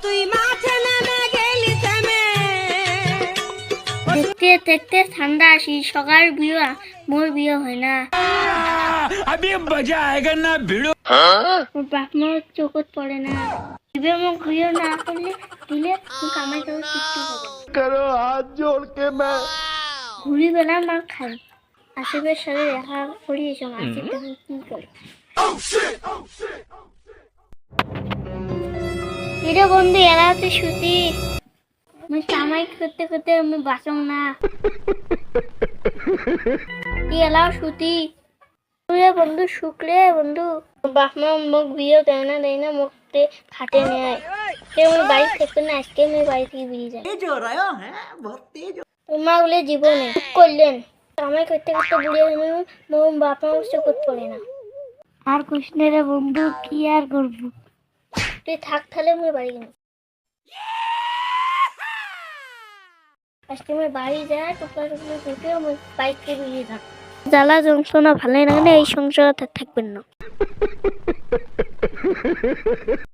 তুই মাঠে নেমে গেলি থেমে। দেখতে দেখতে ঠান্ডা আসি, সকাল বিয়ে মোর বিয়ে হয় না। अभी मजा आएगा ना भिड़ो। মোর বাপ মোর চোখত পড়ে না। দিবে মোক বিয়ে না করলে দিলে কামাই করে কিচ্ছু হবে না। करो हाथ जोड़ के मैं ঘুরি বেলা মার খাই। আসিফের সাথে দেখা করি এসব, আসিফ তখন কি করে। কিরে বন্ধু, এরা হচ্ছে সুতি। আমি কামাই করতে করতে আমি বাঁচং না। তুই এলাও সুতি। তুই বন্ধু শুক্রে বন্ধু বাপ মা মোক বিয়ে দেয় না মোক খাটে নেয়। আমি বাড়ি থাকতো না, আজকে আমি বাড়ি থেকে বেরিয়ে যাই। তোমার বলে জীবনে করলেন কামাই করতে করতে বুড়িয়ে মোর বাপ মা চোখত পড়ে না। আর কৃষ্ণের বন্ধু কি আর করবো, তুই থাক তাহলে আমি বাড়ি গেলাম। আজকে আমি বাড়ি যাই, টুকরা টুকরা ঢুকে আমি বাইক থেকে বেরিয়ে যাই। জ্বালা যন্ত্রণা ভালোই লাগে না, এই সংসারে থাকবেন না।